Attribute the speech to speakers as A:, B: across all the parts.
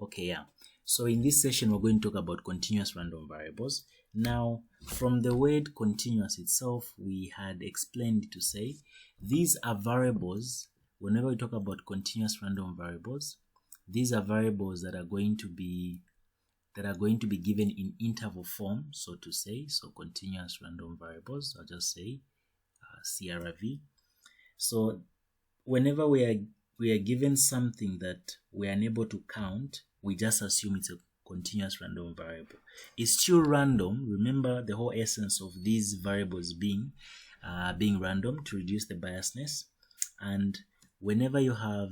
A: Okay, yeah. So in this session, we're going to talk about continuous random variables. Now, from the word continuous itself, we had explained to say these are variables. Whenever we talk about continuous random variables, these are variables that are going to be given in interval form, so to say. So continuous random variables, I'll just say CRV. So whenever we are given something that we are unable to count, we just assume it's a continuous random variable. It's still random. Remember the whole essence of these variables being random to reduce the biasness. And whenever you have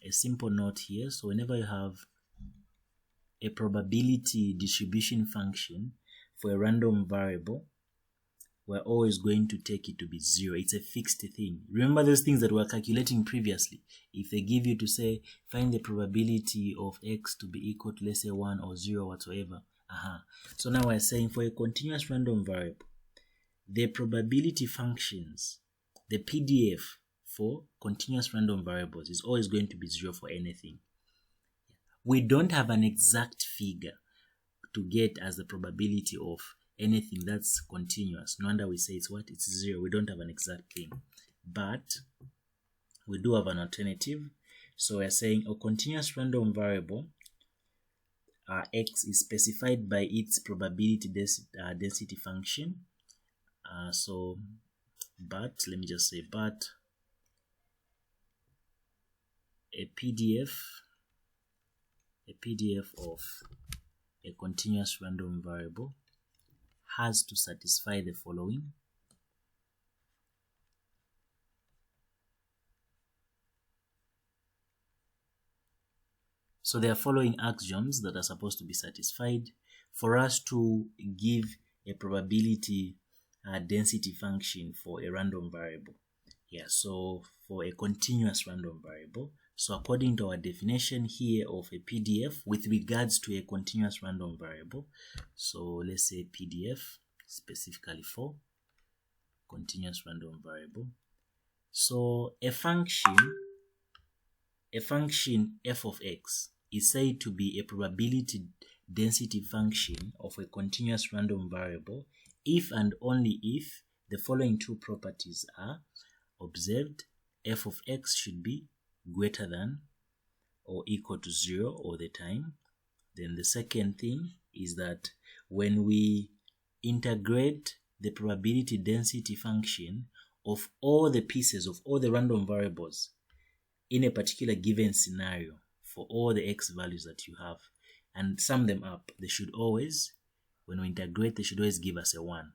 A: a simple note here, so whenever you have a probability distribution function for a random variable, we're always going to take it to be 0. It's a fixed thing. Remember those things that we were calculating previously. If they give you to say, find the probability of x to be equal to, let's say, 1 or 0 whatsoever. So now we're saying for a continuous random variable, the probability functions, the PDF for continuous random variables is always going to be 0 for anything. We don't have an exact figure to get as the probability of anything that's continuous. No wonder we say it's what? It's 0. We don't have an exact thing. But we do have an alternative. So we're saying a continuous random variable, x, is specified by its probability density function. But let me just say, but a PDF of a continuous random variable has to satisfy the following. So there are following axioms that are supposed to be satisfied for us to give a probability density function for a random variable. Yeah, so for a continuous random variable. So according to our definition here of a PDF with regards to a continuous random variable, so let's say PDF specifically for continuous random variable. So a function f of x is said to be a probability density function of a continuous random variable if and only if the following two properties are observed. F of x should be greater than or equal to 0 all the time. Then the second thing is that when we integrate the probability density function of all the pieces of all the random variables in a particular given scenario for all the x values that you have and sum them up, they should always, when we integrate, they should always give us a 1.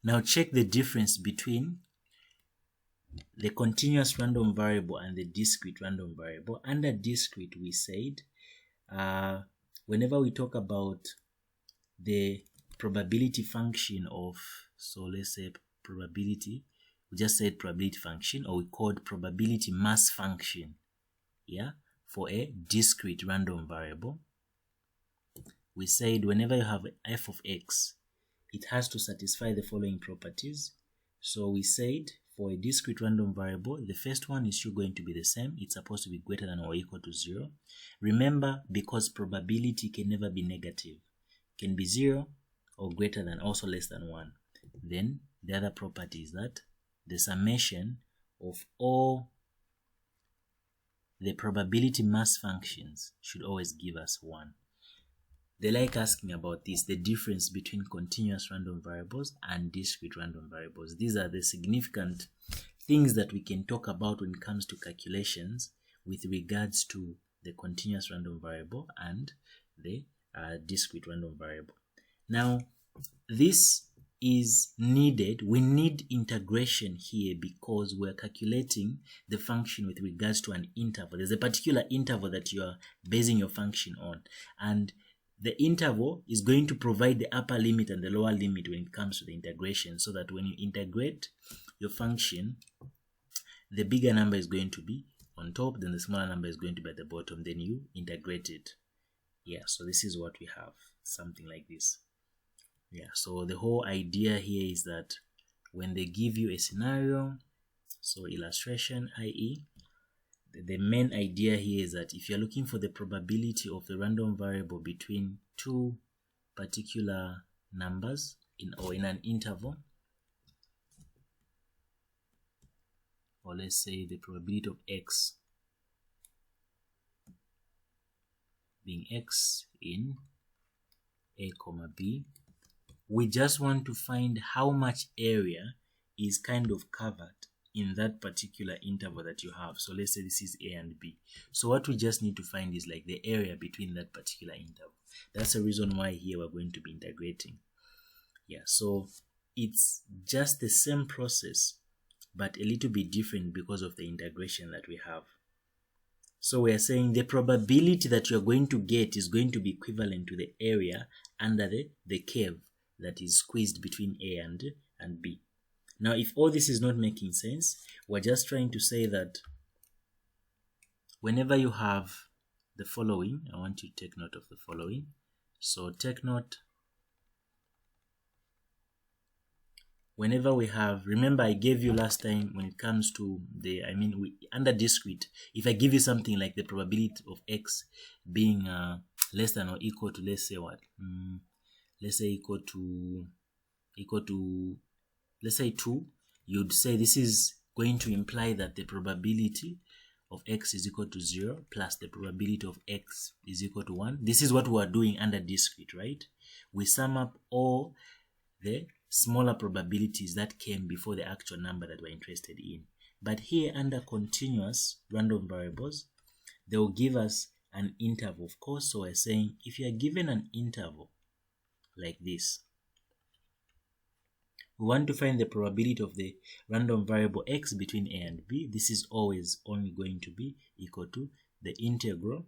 A: Now check the difference between the continuous random variable and the discrete random variable. Under discrete, we said whenever we talk about the probability function of, so let's say probability, we just said probability function, or we called probability mass function, yeah, for a discrete random variable. We said whenever you have f of x, it has to satisfy the following properties. So we said for a discrete random variable, the first one is still going to be the same. It's supposed to be greater than or equal to 0. Remember, because probability can never be negative, it can be 0 or greater than, also less than 1. Then the other property is that the summation of all the probability mass functions should always give us 1. They like asking about this, the difference between continuous random variables and discrete random variables. These are the significant things that we can talk about when it comes to calculations with regards to the continuous random variable and the discrete random variable. Now, this is needed. We need integration here because we're calculating the function with regards to an interval. There's a particular interval that you are basing your function on, and the interval is going to provide the upper limit and the lower limit when it comes to the integration, so that when you integrate your function, the bigger number is going to be on top, then the smaller number is going to be at the bottom, then you integrate it. Yeah, so this is what we have, something like this. Yeah, so the whole idea here is that when they give you a scenario, so illustration, i.e. the main idea here is that if you're looking for the probability of the random variable between two particular numbers in an interval, or let's say the probability of x being x in a comma b, we just want to find how much area is kind of covered in that particular interval that you have. So let's say this is a and b. So what we just need to find is like the area between that particular interval. That's the reason why here we're going to be integrating. Yeah, so it's just the same process, but a little bit different because of the integration that we have. So we are saying the probability that you're going to get is going to be equivalent to the area under the curve that is squeezed between a and b. Now, if all this is not making sense, we're just trying to say that whenever you have the following, I want you to take note of the following. So take note, whenever we have, remember I gave you last time when it comes to the, under discrete, if I give you something like the probability of x being less than or equal to, let's say what? Let's say equal to, let's say 2, you'd say this is going to imply that the probability of x is equal to 0 plus the probability of x is equal to 1. This is what we are doing under discrete, right? We sum up all the smaller probabilities that came before the actual number that we're interested in. But here under continuous random variables, they will give us an interval, of course. So we're saying if you are given an interval like this, we want to find the probability of the random variable x between a and b. This is always only going to be equal to the integral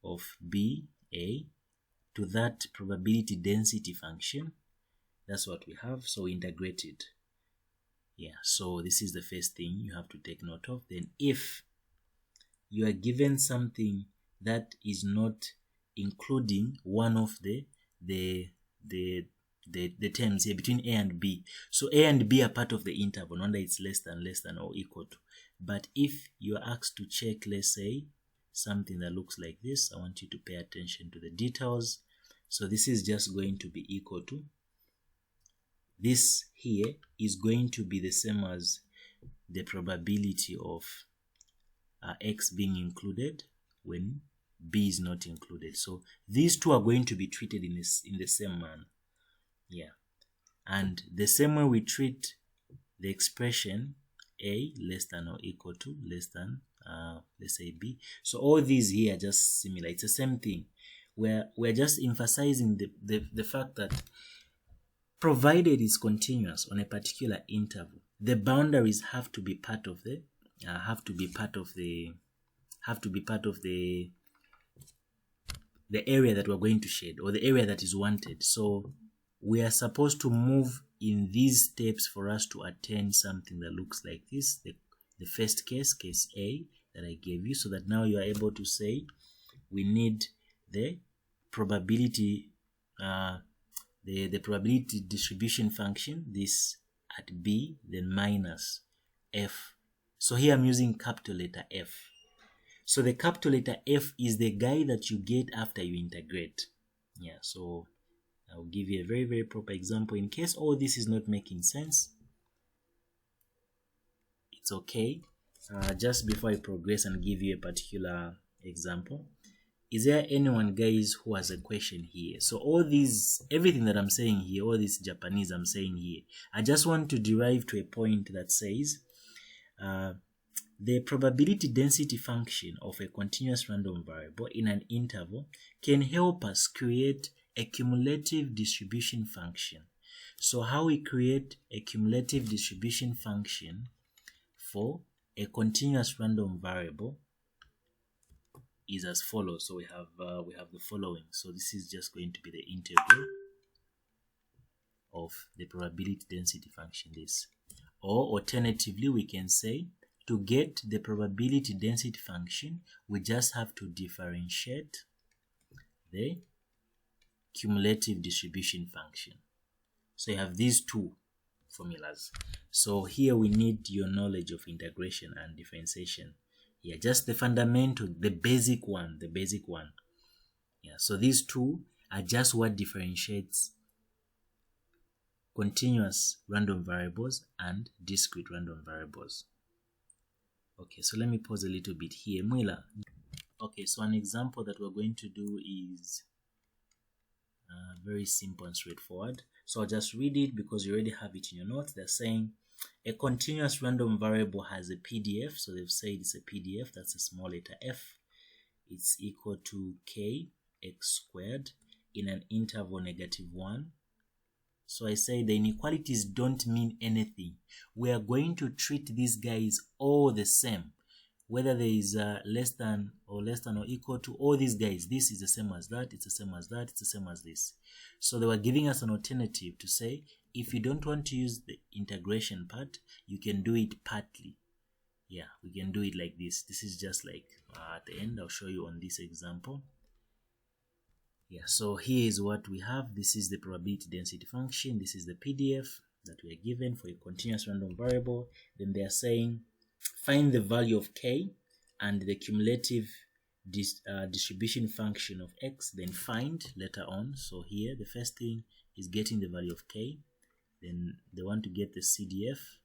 A: of b a to that probability density function. That's what we have. So we integrate it. Yeah, so this is the first thing you have to take note of. Then if you are given something that is not including one of the terms here between a and b. So a and b are part of the interval, no wonder it's less than or equal to. But if you are asked to check, let's say, something that looks like this, I want you to pay attention to the details. So this is just going to be equal to, this here is going to be the same as the probability of x being included when b is not included. So these two are going to be treated in the same manner. Yeah, and the same way we treat the expression a less than or equal to less than let's say b. So all these here are just similar. It's the same thing. We're just emphasizing the fact that provided it's continuous on a particular interval, the boundaries have to be part of the area that we're going to shade, or the area that is wanted. So we are supposed to move in these steps for us to attain something that looks like this, the first case A that I gave you, so that now you are able to say we need the probability the probability distribution function, this at b, then minus f. So here I'm using capital letter F. So the capital letter F is the guy that you get after you integrate. Yeah, so I'll give you a very, very proper example. In case all this is not making sense, it's okay. Just before I progress and give you a particular example, is there anyone, guys, who has a question here? So all these, everything that I'm saying here, all this Japanese I'm saying here, I just want to derive to a point that says the probability density function of a continuous random variable in an interval can help us create a cumulative distribution function. So how we create a cumulative distribution function for a continuous random variable is as follows. So we have the following. So this is just going to be the integral of the probability density function, this. Or alternatively, we can say to get the probability density function, we just have to differentiate the cumulative distribution function. So you have these two formulas. So here we need your knowledge of integration and differentiation Yeah, just the fundamental, the basic one. Yeah, so these two are just what differentiates continuous random variables and discrete random variables. Okay, so let me pause a little bit here. Mwila. Okay, so an example that we're going to do is very simple and straightforward. So I'll just read it because you already have it in your notes. They're saying a continuous random variable has a PDF. So they've said it's a PDF. That's a small letter f. It's equal to k x squared in an interval -1. So I say the inequalities don't mean anything. We are going to treat these guys all the same. Whether there is less than or equal to all these guys, this is the same as that, it's the same as that, it's the same as this. So they were giving us an alternative to say, if you don't want to use the integration part, you can do it partly. Yeah, we can do it like this. This is just like at the end, I'll show you on this example. Yeah, so here is what we have. This is the probability density function. This is the PDF that we are given for a continuous random variable. Then they are saying, find the value of k and the cumulative distribution function of x, then find later on. So here, the first thing is getting the value of k. Then they want to get the CDF,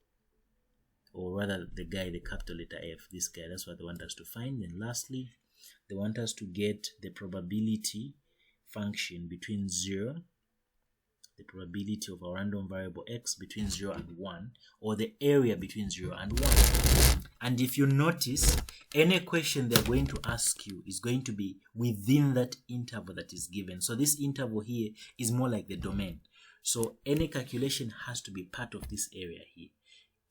A: or rather the guy, the capital letter F, this guy, that's what they want us to find. Then lastly, they want us to get the probability function between 0, the probability of a random variable x between 0 and 1, or the area between 0 and 1. And if you notice, any question they're going to ask you is going to be within that interval that is given. So this interval here is more like the domain. So any calculation has to be part of this area here.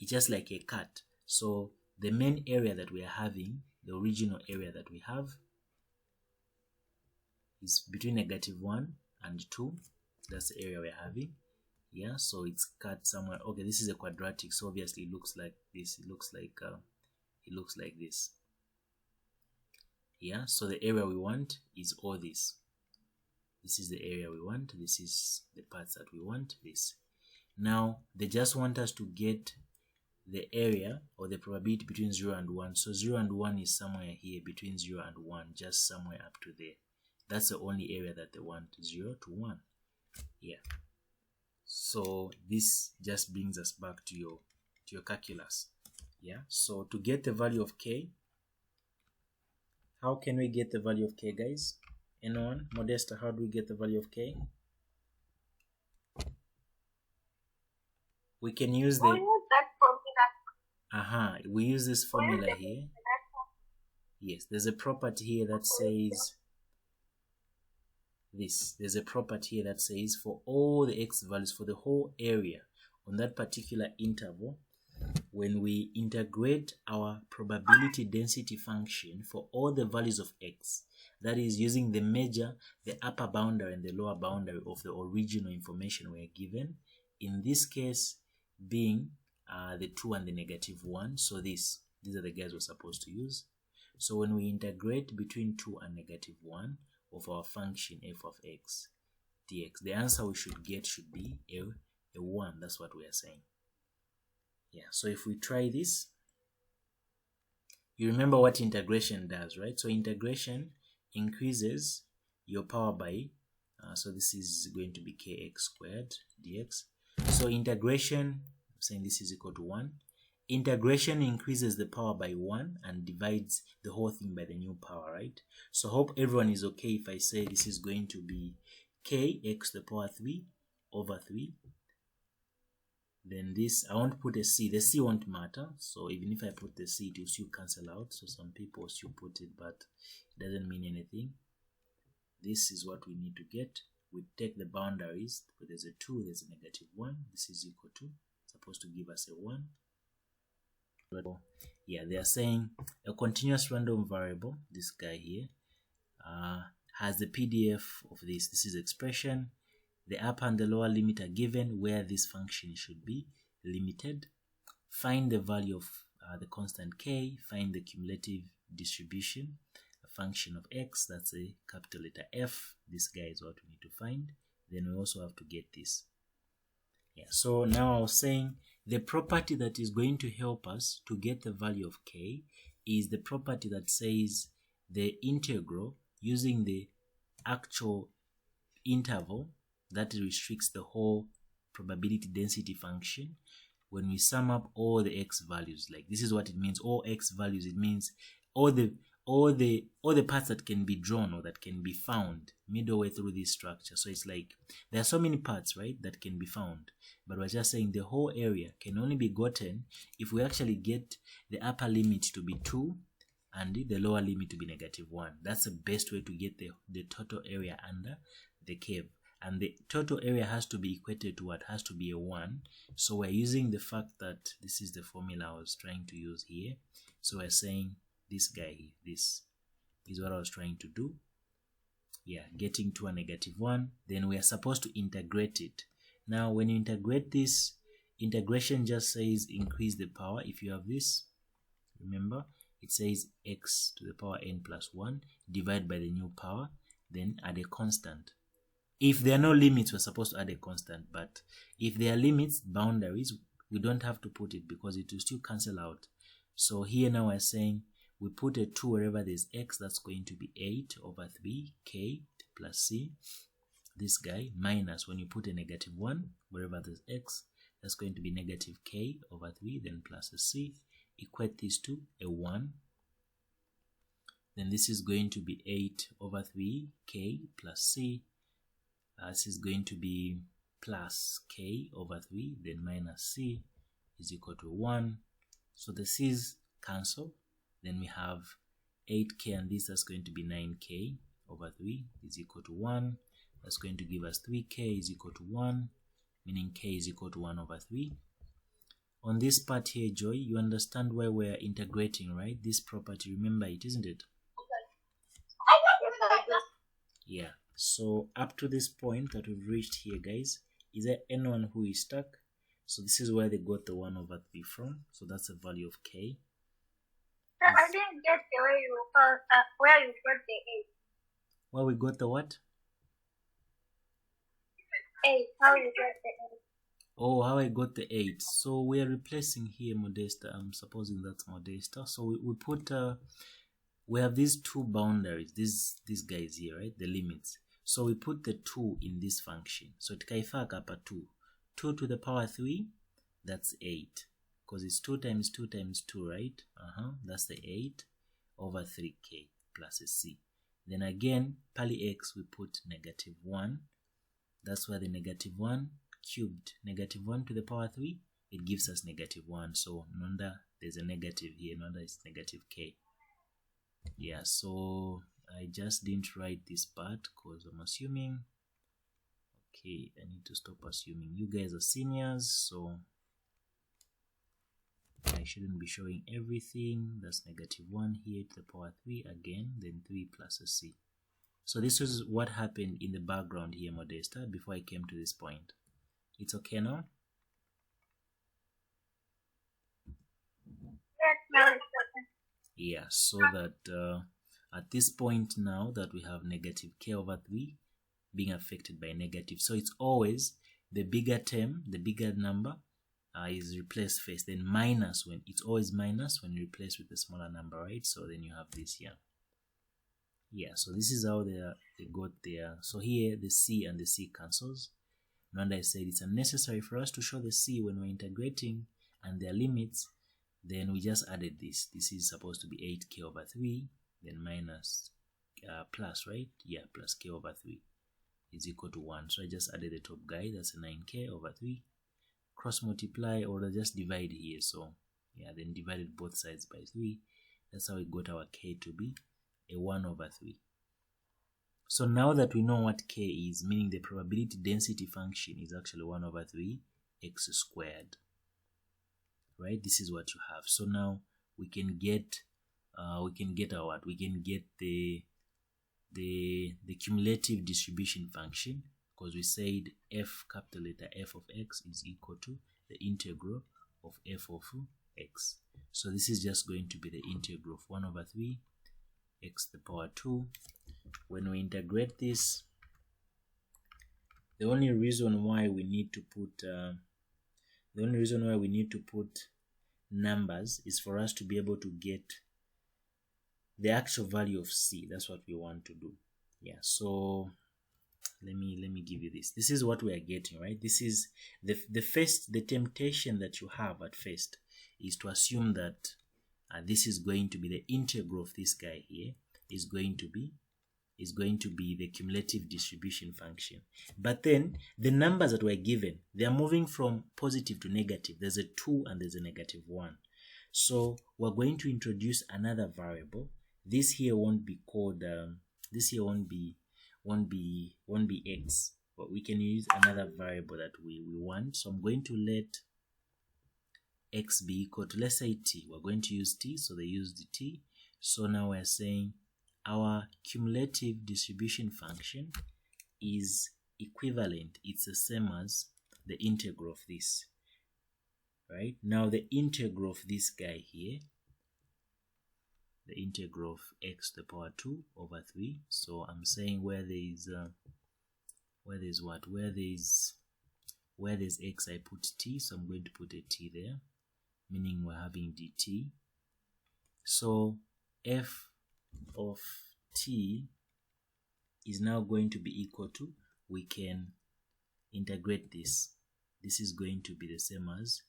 A: It's just like a cut. So the main area that we are having, the original area that we have, is between -1 and 2. That's the area we're having. Yeah, so it's cut somewhere. Okay, this is a quadratic, so obviously it looks like this. It looks like this. Yeah, so the area we want is all this. This is the area we want. This is the parts that we want. This. Now they just want us to get the area or the probability between 0 and 1. So 0 and 1 is somewhere here between 0 and 1, just somewhere up to there. That's the only area that they want, 0 to 1. Yeah. So this just brings us back to your calculus. Yeah. So to get the value of k, how can we get the value of k, guys? Anyone? Modesta, how do we get the value of k? We can use the... we use this formula here. Yes, there's a property here that says this. There's a property here that says for all the x values, for the whole area on that particular interval, when we integrate our probability density function for all the values of x, that is using the measure, the upper boundary and the lower boundary of the original information we are given, in this case being the 2 and the -1. So these are the guys we're supposed to use. So when we integrate between 2 and -1 of our function f of x dx, the answer we should get should be a 1. That's what we are saying. Yeah, so if we try this, you remember what integration does, right? So integration increases your power by, so this is going to be kx squared dx. So integration, I'm saying this is equal to 1. Integration increases the power by 1 and divides the whole thing by the new power, right? So hope everyone is okay if I say this is going to be kx to the power 3 over 3. Then this, I won't put a c. The c won't matter. So even if I put the c, it will still cancel out. So some people still put it, but it doesn't mean anything. This is what we need to get. We take the boundaries, but there's a 2, there's a -1. This is equal to, supposed to give us a 1. Yeah, they are saying a continuous random variable, this guy here, has the PDF of this. This is expression. The upper and the lower limit are given where this function should be limited. Find the value of the constant k. Find the cumulative distribution, a function of x. That's a capital letter F. This guy is what we need to find. Then we also have to get this. Yeah. So now I was saying the property that is going to help us to get the value of k is the property that says the integral using the actual interval that restricts the whole probability density function. When we sum up all the x values, like this is what it means, all x values, it means all the parts that can be drawn or that can be found midway through this structure. So it's like there are so many parts, right, that can be found, but we're just saying the whole area can only be gotten if we actually get the upper limit to be 2 and the lower limit to be -1. That's the best way to get the total area under the curve. And the total area has to be equated to what? Has to be a 1. So we're using the fact that this is the formula I was trying to use here. So we're saying this guy here, this is what I was trying to do. Yeah, getting to a -1. Then we are supposed to integrate it. Now, when you integrate this, integration just says increase the power. If you have this, remember, it says x to the power n plus 1, divide by the new power, then add a constant. If there are no limits, we're supposed to add a constant, but if there are limits, boundaries, we don't have to put it because it will still cancel out. So here now we're saying we put a 2 wherever there's x, that's going to be 8 over 3k plus c. This guy minus, when you put a -1 wherever there's x, that's going to be -k over 3, then plus a c. Equate these to a 1. Then this is going to be 8 over 3k plus c. This is going to be plus k over 3, then minus c is equal to 1. So the c's cancel. Then we have 8k and this, that's going to be 9k over 3 is equal to 1. That's going to give us 3k is equal to 1, meaning k is equal to 1 over 3. On this part here, Joy, you understand why we're integrating, right? This property, remember it, isn't it? Yeah. So up to this point that we've reached here, guys, is there anyone who is stuck? So this is where they got the 1 over 3 from. So that's the value of k.
B: I didn't get the way where you got the 8.
A: Where we got the what?
B: 8. How you get the 8?
A: Oh, how I got the 8. So we are replacing here Modesta. I'm supposing that's Modesta. So we put we have these two boundaries, these guys here, right? The limits. So we put the 2 in this function. So tikaifaka hapa 2. 2 to the power 3, that's 8. Because it's 2 times 2 times 2, right? That's the 8 over 3k plus a c. Then again, pali x, we put -1. That's why the -1 cubed, -1 to the power 3, it gives us -1. So no wonder there's a negative here, no wonder it's -k. Yeah, so I just didn't write this part because I'm assuming. Okay, I need to stop assuming. You guys are seniors, so I shouldn't be showing everything. That's -1 here to the power 3 again, then 3 plus a c. So this is what happened in the background here, Modesta, before I came to this point. It's okay now?
B: Yes, now it's okay.
A: Yeah, so that at this point now that we have -k over 3 being affected by negative, so it's always the bigger term, the bigger number is replaced first, then minus, when it's always minus when you replace with the smaller number, right? So then you have this here. Yeah, so this is how they got there. So here the c and the c cancels. Remember I said it's unnecessary for us to show the c when we're integrating and their limits. Then we just added this. This is supposed to be 8k over 3, then minus plus, right? Yeah, plus k over 3 is equal to 1. So I just added the top guy, that's a 9k over 3. Cross multiply or just divide here. So yeah, then divided both sides by 3. That's how we got our k to be a 1 over 3. So now that we know what k is, meaning the probability density function is actually 1 over 3 x squared. Right, this is what you have. So now we can get our what? We can get the cumulative distribution function, because we said f, capital letter F of x is equal to the integral of f of x. So this is just going to be the integral of 1 over 3 x to the power 2. When we integrate this, the only reason why we need to put numbers is for us to be able to get the actual value of c. That's what we want to do. Yeah, so let me give you this. This is what we are getting, right? This is the temptation that you have at first is to assume that this is going to be the integral of this guy here is going to be the cumulative distribution function. But then the numbers that were given, they are moving from positive to negative. There's a 2 and there's a negative 1. So we're going to introduce another variable. This here won't be called this here won't be x, but we can use another variable that we want. So I'm going to let x be equal to, let's say, t. We're going to use t, so they use the t. So now we're saying our cumulative distribution function is equivalent. It's the same as the integral of this. Right? Now the integral of this guy here, the integral of x to the power 2 over 3. So I'm saying where there's x, I put t, so I'm going to put a t there, meaning we're having dt. So f of t is now going to be equal to, we can integrate this. This is going to be the same as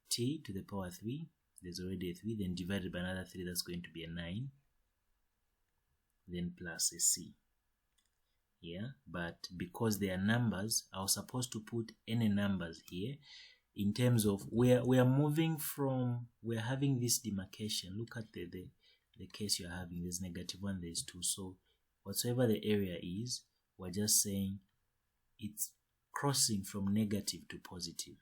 A: t to the power 3. There's already a 3, then divided by another 3, that's going to be a 9, then plus a c. Yeah, but because they are numbers, I was supposed to put any numbers here in terms of we're having this demarcation. Look at the case you're having. There's -1, there's 2. So whatsoever the area is, we're just saying it's crossing from negative to positive.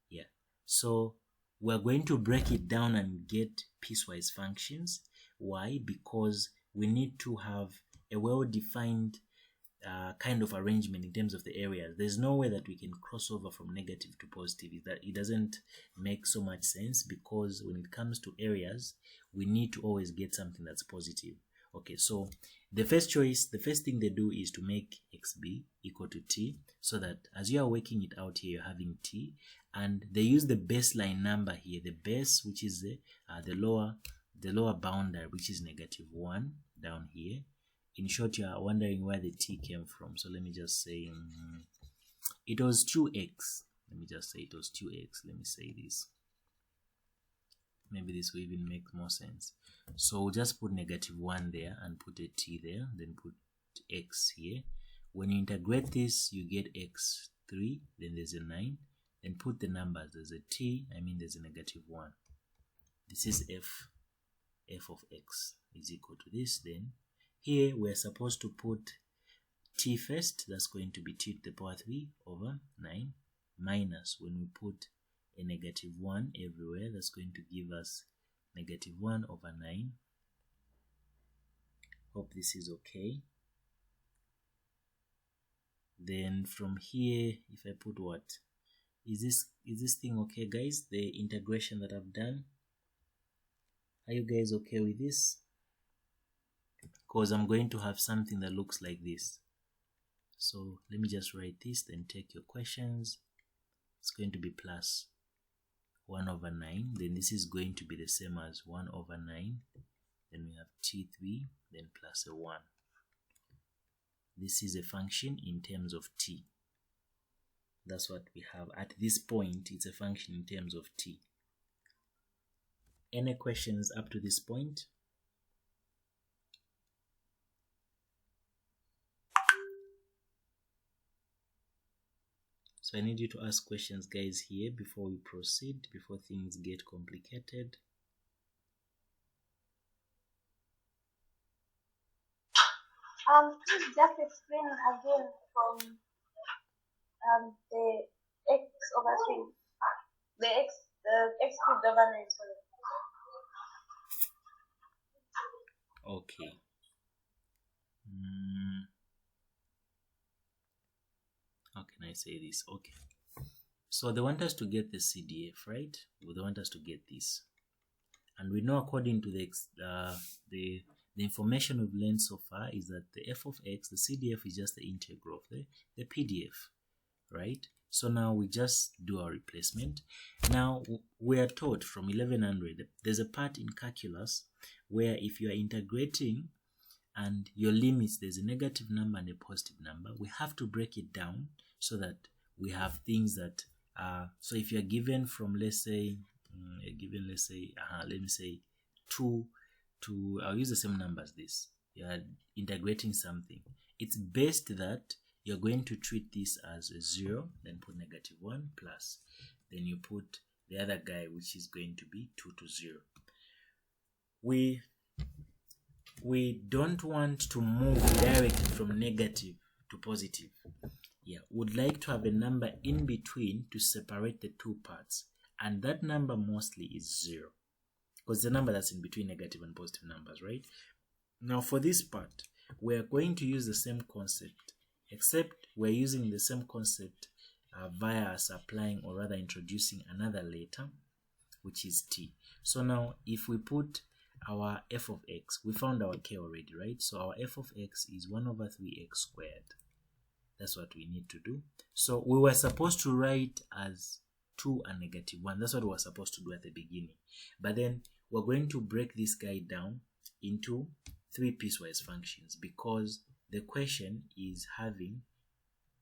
A: Yeah, so we're going to break it down and get piecewise functions. Why? Because we need to have a well-defined kind of arrangement in terms of the areas. There's no way that we can cross over from negative to positive. It doesn't make so much sense, because when it comes to areas, we need to always get something that's positive. Okay, so the first thing they do is to make x be equal to t, so that as you are working it out here, you're having t, and they use the baseline number here, the base, which is the lower boundary, which is -1 down here. In short, you are wondering where the t came from. So let me just say it was 2x. Let me just say it was 2x. Let me say this. Maybe this will even make more sense. So we'll just put -1 there and put a t there, then put x here. When you integrate this, you get x3, then there's a 9, then put the numbers. There's a t, there's a -1. This is f of x is equal to this. Then here we're supposed to put t first. That's going to be t to the power 3 over 9, minus, when we put a -1 everywhere, that's going to give us -1 over 9. Hope this is okay. Then from here, if I put what? Is this thing okay, guys? The integration that I've done? Are you guys okay with this? Because I'm going to have something that looks like this. So let me just write this, then take your questions. It's going to be plus 1 over 9. Then this is going to be the same as 1 over 9. Then we have t3, then plus a 1. This is a function in terms of t. That's what we have at this point. It's a function in terms of t. Any questions up to this point? So I need you to ask questions, guys, here before we proceed, before things get complicated.
B: Please just explain again from the x over 3, the x cubed over 9. Sorry.
A: Okay. How can I say this? Okay. So they want us to get the CDF, right? They want us to get this. And we know, according to the information we've learned so far, is that the f of x, the CDF, is just the integral of the PDF, right? So now we just do our replacement. Now we are taught from 1100, there's a part in calculus where if you are integrating and your limits, there's a negative number and a positive number, we have to break it down so that we have things that so if you're given from, let's say, let me say 2 to, I'll use the same number as this. You're integrating something. It's best that you're going to treat this as a 0, then put -1 plus. Then you put the other guy, which is going to be 2 to 0. We don't want to move directly from negative to positive. Yeah, would like to have a number in between to separate the two parts, and that number mostly is 0, because the number that's in between negative and positive numbers, right? Now for this part, we're going to use the same concept, except we're using the same concept via us applying, or rather introducing, another letter, which is t. So now if we put our f of x, we found our k already, right? So our f of x is 1/3x squared. That's what we need to do. So we were supposed to write as 2 and -1. That's what we were supposed to do at the beginning. But then we're going to break this guy down into 3 piecewise functions, because the question is having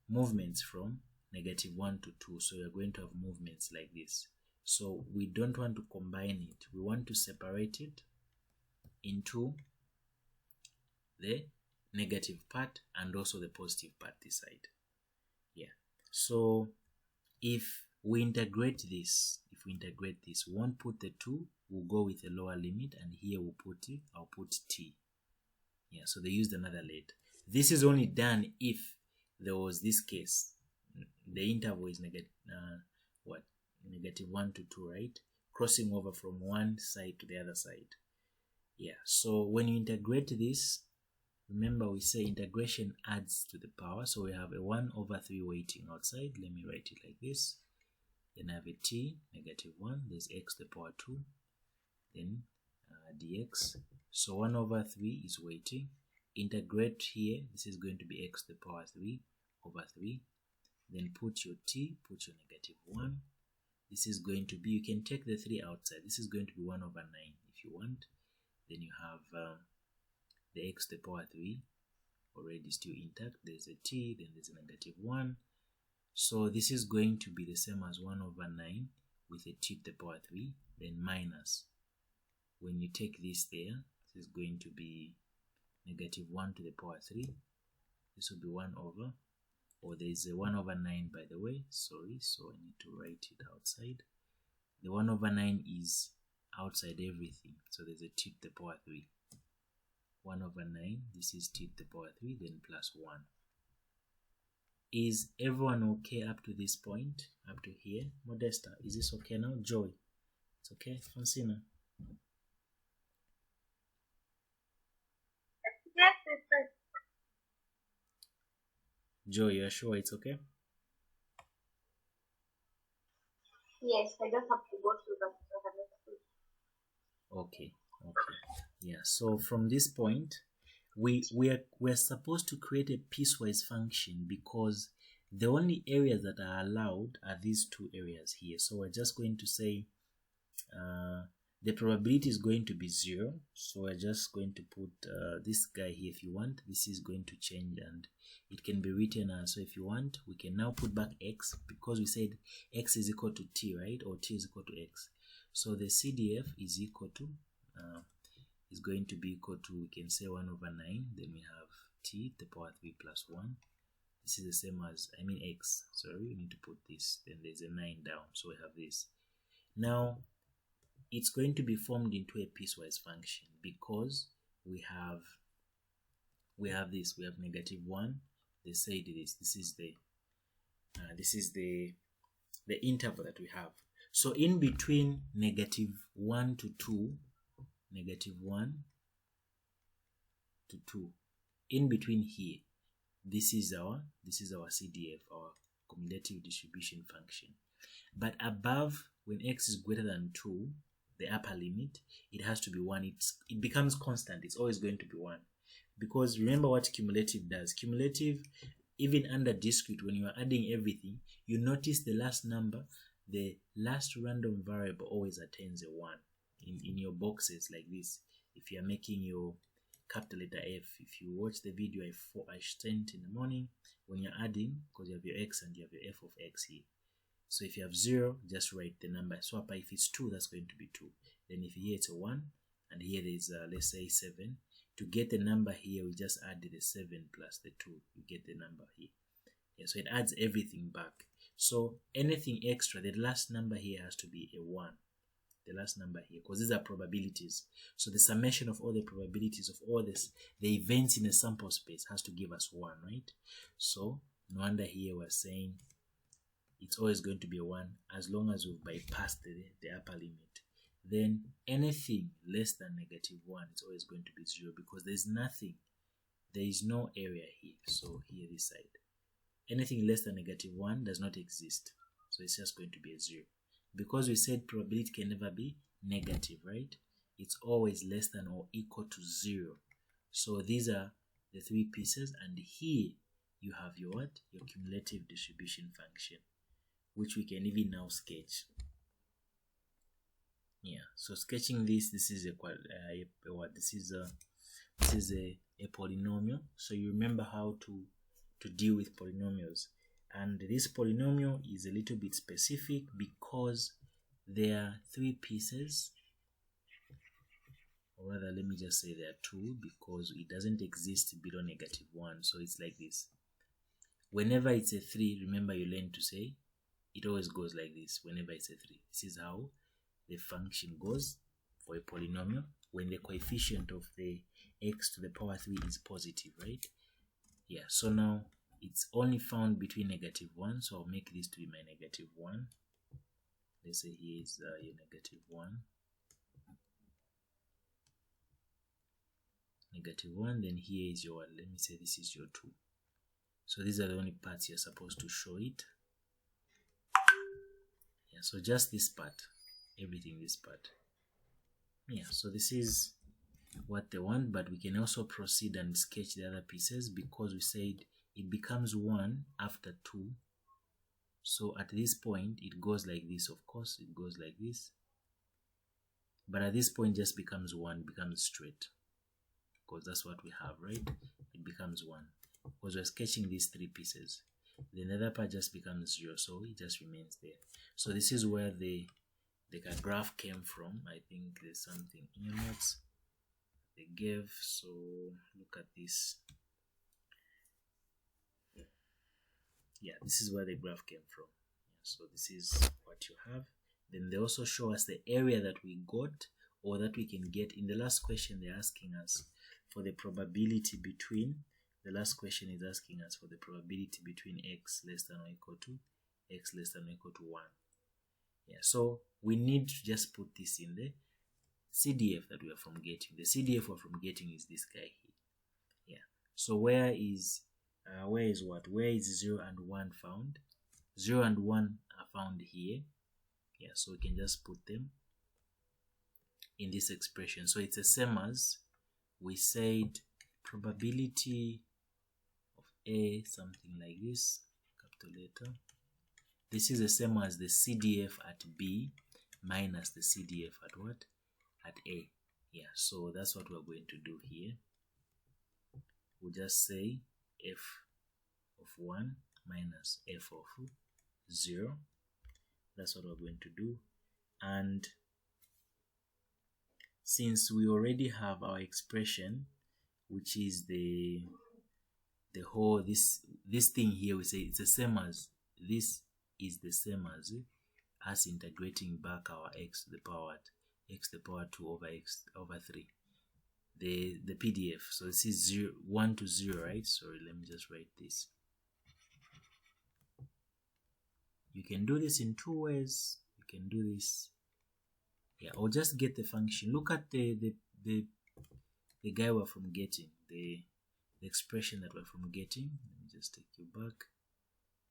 A: movements from -1 to 2. So you're going to have movements like this. So we don't want to combine it. We want to separate it into the negative part and also the positive part this side. Yeah. So if we integrate this, we won't put the 2, we'll go with a lower limit, and here we'll put it, I'll put t. Yeah, so they used another letter. This is only done if there was this case. The interval is -1 to 2, right? Crossing over from one side to the other side. Yeah, so when you integrate this, remember we say integration adds to the power. So we have a 1/3 waiting outside. Let me write it like this. Then I have a t, -1. There's x to the power 2. Then dx. So 1/3 is waiting. Integrate here. This is going to be x to the power 3/3. Then put your t, put your -1. This is going to be, you can take the 3 outside. This is going to be 1/9 if you want. Then you have the x to the power 3 already still intact. There's a t, then there's a -1. So this is going to be the same as 1/9 with a t to the power 3, then minus. When you take this there, this is going to be -1 to the power 3. This will be 1 over, or there is a 1/9 by the way, sorry, so I need to write it outside. The 1/9 is outside everything, so there's a t to the power 3. 1/9, this is t to the power 3, then plus 1. Is everyone okay up to this point, up to here? Modesta, is this okay now? Joy, it's okay? Francina?
B: Yes, it's good.
A: Joy, you're sure it's okay?
B: Yes, I just have to go through the next week.
A: Okay. Yeah, so from this point, we're supposed to create a piecewise function, because the only areas that are allowed are these 2 areas here. So we're just going to say the probability is going to be 0. So we're just going to put this guy here if you want. This is going to change and it can be written as, so if you want, we can now put back x, because we said x is equal to t, right? Or t is equal to x. So the CDF is equal to, is going to be equal to, we can say 1/9. Then we have t to the power 3 plus 1. This is the same as, x, sorry, we need to put this. Then there's a 9 down, so we have this. Now, it's going to be formed into a piecewise function, because we have this, we have -1. They say this is the interval that we have. So in between -1 to 2, -1 to 2, in between here, this is our CDF, our cumulative distribution function. But above, when x is greater than 2, the upper limit, it has to be 1. It becomes constant. It's always going to be 1, because remember what cumulative does. Cumulative, even under discrete, when you are adding everything, you notice the last number, the last random variable always attains a 1 in your boxes like this. if you are making your capital letter F, if you watch the video I sent in the morning, when you're adding, because you have your x and you have your f of x here. So if you have 0, just write the number. Swap. If it's 2, that's going to be 2. Then if here it's a 1, and here there's let's say 7. To get the number here, we just add the 7 plus the 2. You get the number here. Yeah, so it adds everything back. So anything extra, the last number here has to be a 1. The last number here, because these are probabilities. So the summation of all the probabilities of all this, the events in a sample space, has to give us 1, right? So no wonder here we're saying it's always going to be a 1 as long as we've bypassed the upper limit. Then anything less than -1, it's always going to be 0, because there's nothing, there is no area here. So here this side, anything less than -1 does not exist, so it's just going to be a 0. Because we said probability can never be negative, right? It's always less than or equal to 0. So these are the 3 pieces, and here you have your what? Your cumulative distribution function, which we can even now sketch. Yeah, so sketching this is a polynomial. So you remember how to deal with polynomials. And this polynomial is a little bit specific because there are 3 pieces, or rather let me just say there are 2, because it doesn't exist below -1. So it's like this. Whenever it's a 3, remember you learn to say it always goes like this. Whenever it's a 3, this is how the function goes for a polynomial when the coefficient of the x to the power 3 is positive, right? Yeah, so now it's only found between -1, so I'll make this to be my -1. Let's say here is your -1, -1, then here is your, let me say this is your 2. So these are the only parts you're supposed to show it. Yeah, so just this part, everything this part. Yeah, so this is what they want, but we can also proceed and sketch the other pieces, because we said it becomes 1 after 2. So at this point it goes like this. Of course it goes like this, but at this point just becomes 1, becomes straight, because that's what we have, right? It becomes 1 because we're sketching these 3 pieces. Then the other part just becomes 0, so it just remains there. So this is where the graph came from. I think there's something in your notes they gave. So look at this. Yeah, this is where the graph came from. So this is what you have. Then they also show us the area that we got, or that we can get. In the last question, they're asking us for the probability between, the last question is asking us for the probability between x less than or equal to x less than or equal to 1. Yeah, so we need to just put this in the CDF that we are from getting. The CDF we're from getting is this guy here. Yeah, so where is what? Where is 0 and 1 found? 0 and 1 are found here. Yeah, so we can just put them in this expression. So it's the same as we said probability of A, something like this, capital letter. This is the same as the CDF at B minus the CDF at what? At A. Yeah, so that's what we're going to do here. We'll just say f of 1 minus f of 0. That's what we're going to do. And since we already have our expression, which is the whole, this thing here, we say it's the same as, this is the same as us integrating back our x to the power 2 over x over 3. The PDF. So this is 1 to 0, right? Sorry, let me just write this. You can do this in 2 ways. You can do this. Yeah, or just get the function. Look at the guy we're from getting, the expression that we're from getting. Let me just take you back.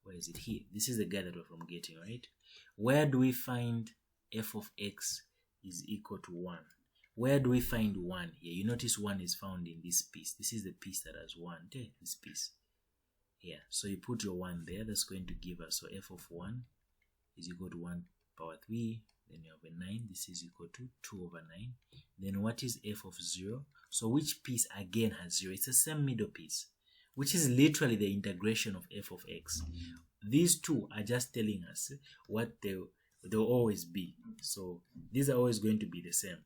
A: Where is it? Here. This is the guy that we're from getting, right? Where do we find f of x is equal to 1? Where do we find 1 here? You notice 1 is found in this piece. This is the piece that has 1. Okay, this piece. Yeah, so you put your 1 there. That's going to give us, so f of 1 is equal to 1 power 3. then you have a 9. This is equal to 2 over 9. Then what is f of 0? So which piece again has 0? It's the same middle piece, which is literally the integration of f of x. These two are just telling us what they'll always be. So these are always going to be the same.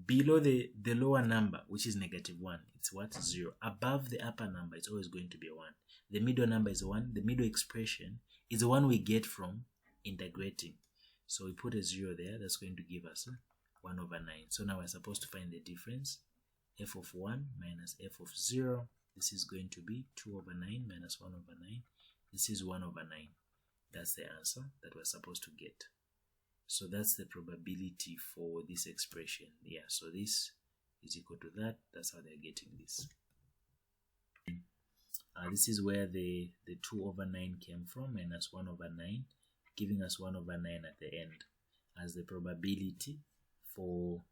A: Below the lower number, which is -1, it's what? 0. Above the upper number, it's always going to be a 1. The middle number is a 1. The middle expression is the one we get from integrating. So we put a 0 there. That's going to give us 1 over 9. So now we're supposed to find the difference. F of 1 minus f of 0. This is going to be 2 over 9 minus 1 over 9. This is 1 over 9. That's the answer that we're supposed to get. So that's the probability for this expression. Yeah, so this is equal to that. That's how they're getting this. This is where the 2 over 9 came from, minus 1 over 9, giving us 1 over 9 at the end as the probability for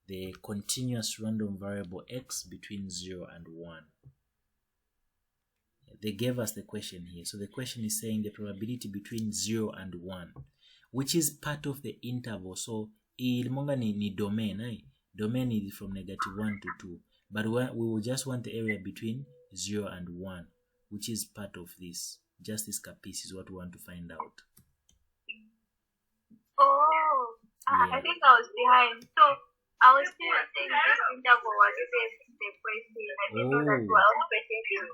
A: the continuous random variable x between 0 and 1. They gave us the question here. So the question is saying the probability between 0 and 1, which is part of the interval. So ilmonga ni domain, eh? Domain is from -1 to 2, but we will just want the area between 0 and 1, which is part of this. Just this piece is what we want to find out.
B: Oh,
A: Yeah.
B: I think I was behind. So I was still saying this interval was saved the question. I didn't know that was specific.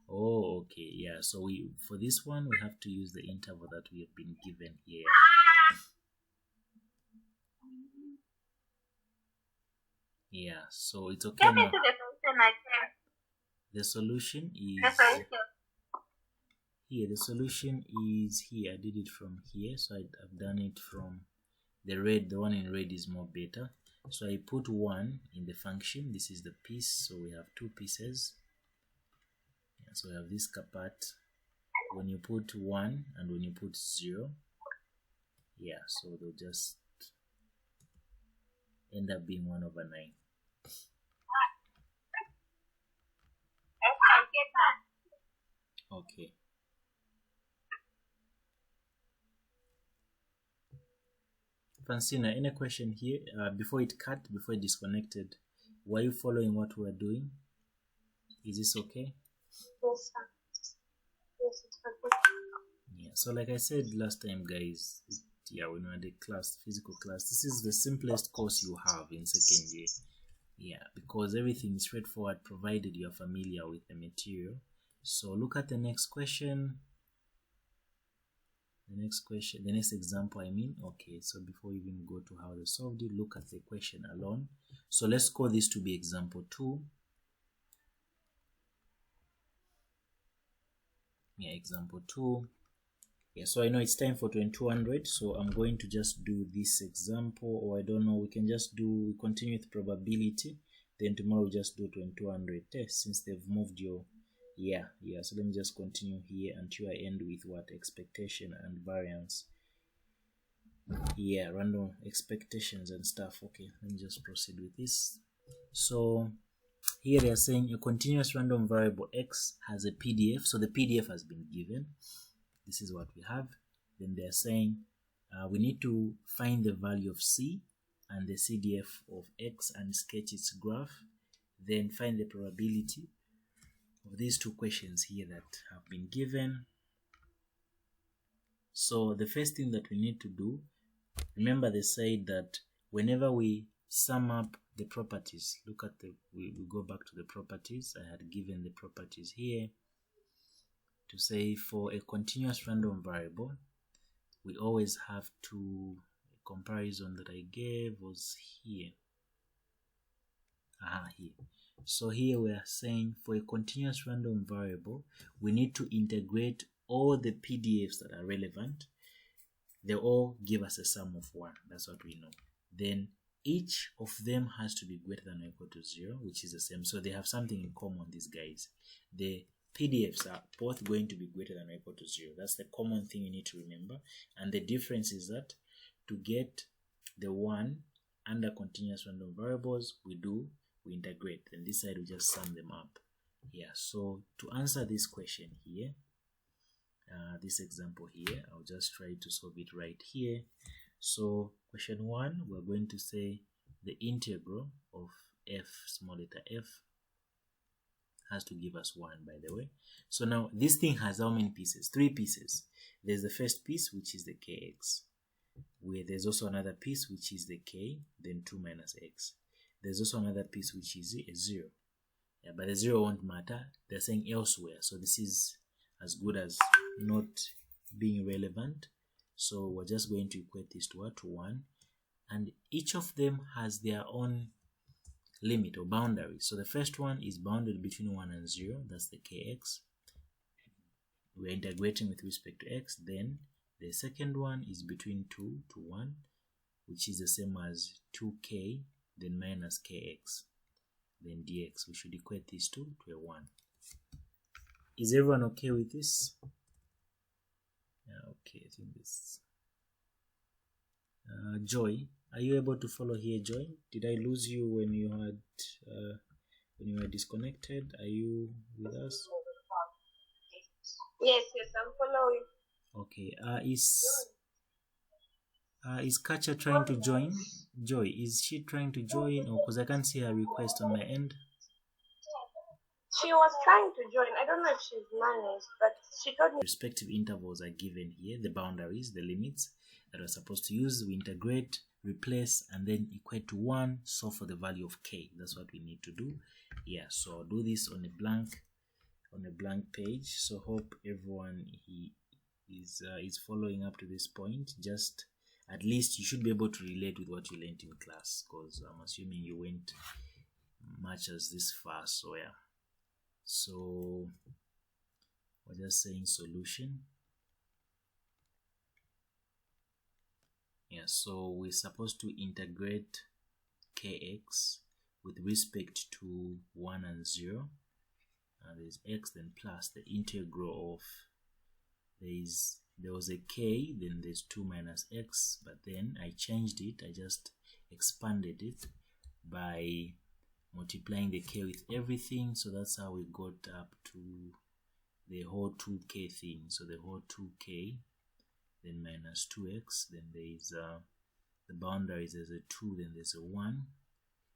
A: Oh, okay. Yeah, so for this one we have to use the interval that we have been given here. Yeah, so it's okay
B: Get
A: now.
B: into the function again.
A: The solution is
B: The solution.
A: here. The solution is here. I did it from here, so I've done it from the red. The one in red is more better. So I put 1 in the function. This is the piece, so we have 2 pieces. Yeah, so we have this part. When you put 1 and when you put 0, yeah, so they'll just end up being 1 over 9. Okay. Francina, any question here? Before it disconnected, were you following what we are doing? Is this okay?
B: Yes, sir. Yes, it's perfect.
A: Yeah, so like I said last time, guys, yeah, when we had the physical class, this is the simplest course you have in second year. Yeah, because everything is straightforward provided you're familiar with the material. So look at the next question. The next example, I mean. Okay, so before we even go to how they solved it, look at the question alone. So let's call this to be example 2. Yeah, example 2. Yeah, so I know it's time for 2200, so I'm going to just do this example, or I don't know, we can just we continue with probability, then tomorrow we just do 2200 test since they've moved your yeah, so let me just continue here until I end with what expectation and variance. Yeah, random expectations and stuff. Okay, let me just proceed with this. So here they are saying a continuous random variable x has a PDF. So the PDF has been given. This is what we have. Then they are saying we need to find the value of c and the CDF of x and sketch its graph. Then find the probability of these two questions here that have been given. So the first thing that we need to do, remember they said that whenever we sum up the properties, look at we go back to the properties. I had given the properties here to say for a continuous random variable, we always have to, comparison that I gave was here. Here. So here we are saying for a continuous random variable, we need to integrate all the PDFs that are relevant. They all give us a sum of 1. That's what we know. Then each of them has to be greater than or equal to 0, which is the same. So they have something in common, these guys. The PDFs are both going to be greater than or equal to 0. That's the common thing you need to remember. And the difference is that to get the 1 under continuous random variables, we integrate, and this side we just sum them up. Yeah, so to answer this question here, this example here, I'll just try to solve it right here. So question 1, we're going to say the integral of f, small letter f, has to give us 1, by the way. So now this thing has how many pieces? 3 pieces. There's the first piece, which is the kx, where there's also another piece, which is the k, then 2 minus x. There's also another piece, which is a 0. Yeah, but the 0 won't matter. They're saying elsewhere. So this is as good as not being relevant. So we're just going to equate this to what? To 1. And each of them has their own limit or boundary. So the first one is bounded between 1 and 0. That's the kx. We're integrating with respect to x. Then the second one is between 2 to 1, which is the same as 2k, then minus kx, then dx. We should equate these two to a 1. Is everyone okay with this? Yeah, okay, I think this. Joy, are you able to follow here, Joy? Did I lose you when you had when you were disconnected? Are you with us?
B: Yes, I'm following.
A: Okay. Is Kacha trying to join? Joy, is she trying to join, or because I can't see her request on my end?
B: She was trying to join. I don't know if she's managed, but she told me.
A: Respective intervals are given here, the boundaries, the limits that we're supposed to use. We integrate, replace, and then equate to 1, solve for the value of k. That's what we need to do. Yeah, so I'll do this on a blank page. So hope everyone is following up to this point. Just at least you should be able to relate with what you learned in class, because I'm assuming you went much as this far. So yeah, so we're just saying solution. Yeah, so we're supposed to integrate kx with respect to 1 and 0. There's x, then plus the integral of, there was a k, then there's 2 minus x, but then I changed it. I just expanded it by multiplying the k with everything. So that's how we got up to the whole 2k thing. So the whole 2k, then minus 2x, then there's the boundaries, there's a 2, then there's a 1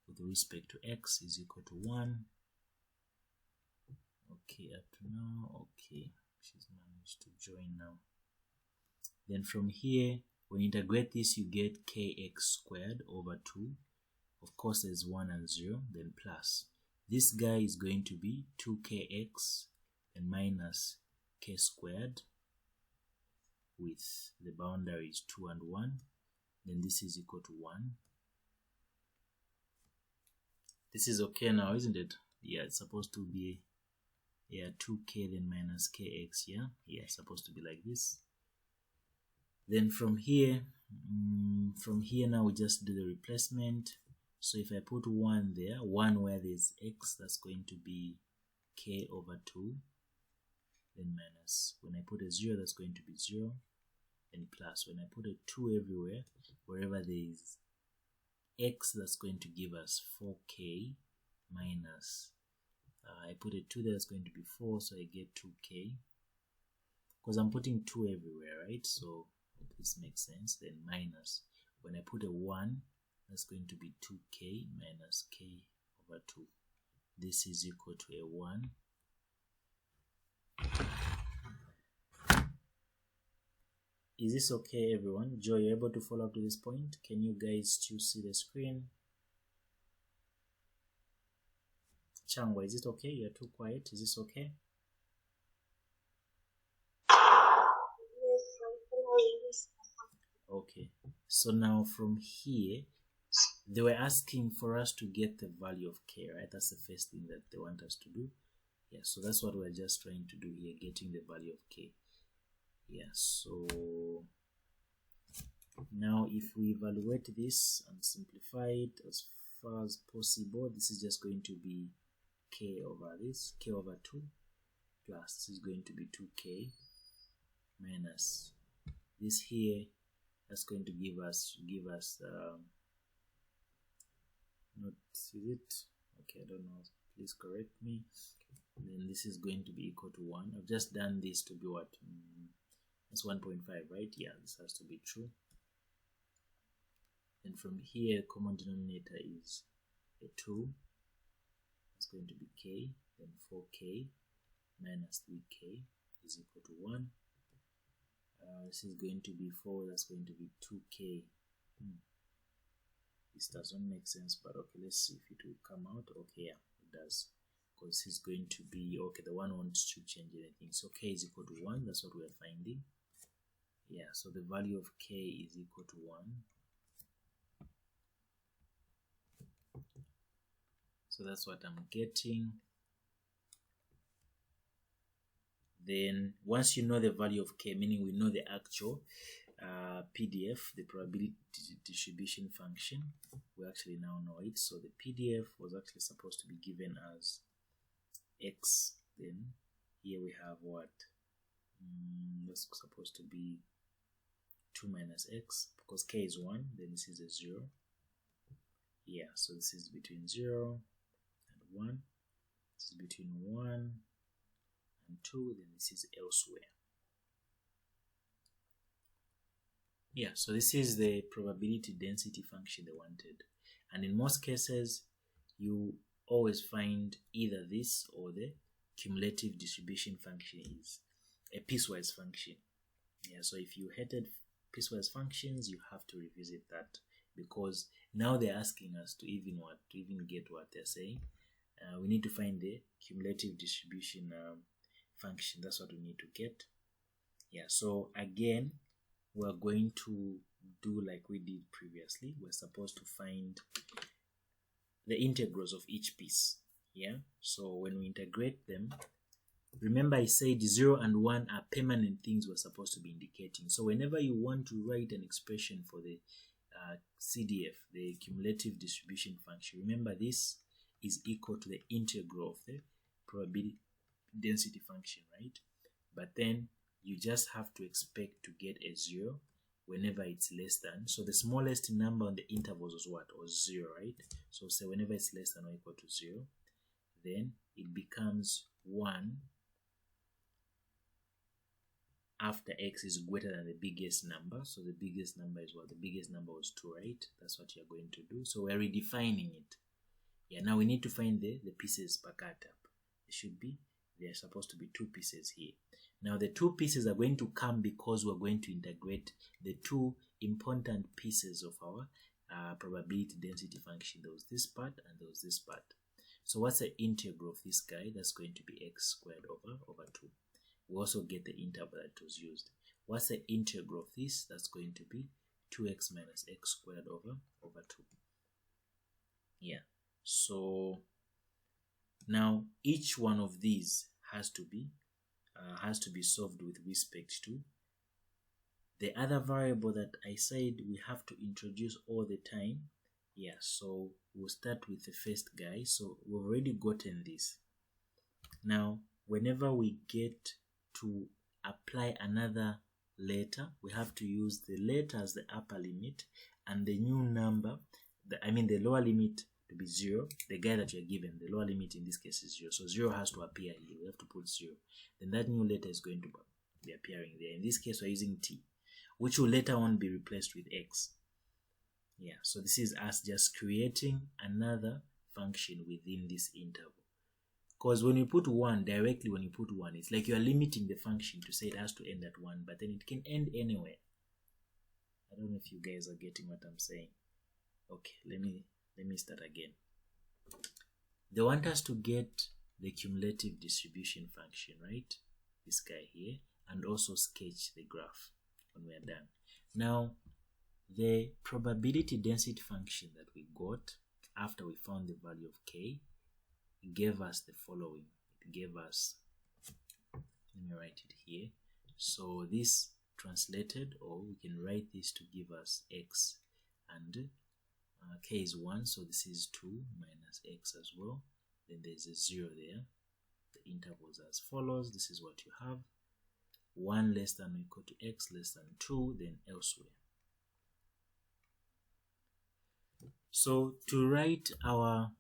A: with respect to x is equal to 1. Okay, up to now. Okay, she's managed to join now. Then from here, when you integrate this, you get kx squared over 2. Of course, there's 1 and 0, then plus. This guy is going to be 2kx and minus k squared with the boundaries 2 and 1. Then this is equal to 1. This is okay now, isn't it? Yeah, it's supposed to be 2k then minus kx. Yeah, it's supposed to be like this. Then from here now we just do the replacement. So if I put 1 there, 1 where there's x, that's going to be k over 2, then minus. When I put a 0, that's going to be 0, and plus. When I put a 2 everywhere, wherever there is x, that's going to give us 4k minus. I put a 2 there, that's going to be 4, so I get 2k. Because I'm putting 2 everywhere, right? So this makes sense. Then minus. When I put a 1, that's going to be 2k minus k over 2. This is equal to a 1. Is this okay, everyone? Joy, you able to follow up to this point? Can you guys still see the screen? Changwa, is it okay? You're too quiet. Is this okay?
B: Yes.
A: Okay. So now from here, they were asking for us to get the value of k, right? That's the first thing that they want us to do. Yeah, so that's what we're just trying to do here, getting the value of k. Yeah, so now if we evaluate this and simplify it as far as possible, this is just going to be k over this, k over 2, plus this is going to be 2k minus this here, that's going to give us not, is it? Okay, I don't know, please correct me. And then this is going to be equal to 1. I've just done this to be what? That's 1.5, right? Yeah, this has to be true. And from here, common denominator is a 2. It's going to be k. Then 4k minus 3k is equal to 1. This is going to be 4. That's going to be 2k. This doesn't make sense, but okay, let's see if it will come out. Okay, yeah, it does, because it's going to be, okay, the 1 won't to change anything. So k is equal to 1. That's what we're finding. Yeah, so the value of k is equal to 1. So that's what I'm getting. Then once you know the value of k, meaning we know the actual PDF, the probability distribution function, we actually now know it. So the PDF was actually supposed to be given as x. Then here we have what? That's supposed to be 2 minus x, because k is 1, then this is a 0. Yeah, so this is between 0 and 1. This is between 1 and 2, then this is elsewhere. Yeah, so this is the probability density function they wanted. And in most cases, you always find either this or the cumulative distribution function is a piecewise function. Yeah, so if you hated piecewise functions, you have to revisit that, because now they're asking us to even get what they're saying. We need to find the cumulative distribution function. That's what we need to get. Yeah, so again, we're going to do like we did previously. We're supposed to find the integrals of each piece. Yeah, so when we integrate them, remember I said 0 and 1 are permanent things we're supposed to be indicating. So whenever you want to write an expression for the CDF, the cumulative distribution function, remember this is equal to the integral of the probability density function, right? But then you just have to expect to get a 0 whenever it's less than. So the smallest number on the intervals was what? Was 0, right? So say whenever it's less than or equal to 0, then it becomes 1 after x is greater than the biggest number. So the biggest number is what? The biggest number was 2, right? That's what you're going to do. So we're redefining it. Yeah, now we need to find the pieces per cut up. There are supposed to be 2 pieces here. Now the 2 pieces are going to come because we're going to integrate the 2 important pieces of our probability density function. There was this part and there was this part. So what's the integral of this guy? That's going to be x squared over 2. We also get the interval that was used. What's the integral of this? That's going to be 2x minus x squared over 2. Yeah. So now each one of these has to be solved with respect to the other variable that I said we have to introduce all the time. Yeah, so we'll start with the first guy. So we've already gotten this. Now whenever we get to apply another letter, we have to use the letter as the upper limit and the new number, the lower limit to be 0. The guy that you're given, the lower limit in this case is 0. So 0 has to appear here. We have to put 0. Then that new letter is going to be appearing there. In this case, we're using t, which will later on be replaced with x. Yeah, so this is us just creating another function within this interval. Because when you put 1, directly when you put 1, it's like you are limiting the function to say it has to end at 1, but then it can end anywhere. I don't know if you guys are getting what I'm saying. Okay, let me start again. They want us to get the cumulative distribution function, right? This guy here, and also sketch the graph when we're done. Now, the probability density function that we got after we found the value of k gave us the following. It gave us, let me write it here. So this translated, or we can write this to give us x, and k is 1, so this is 2 minus x as well. Then there's a 0 there. The intervals as follows. This is what you have. 1 less than or equal to x less than 2, then elsewhere. So to write our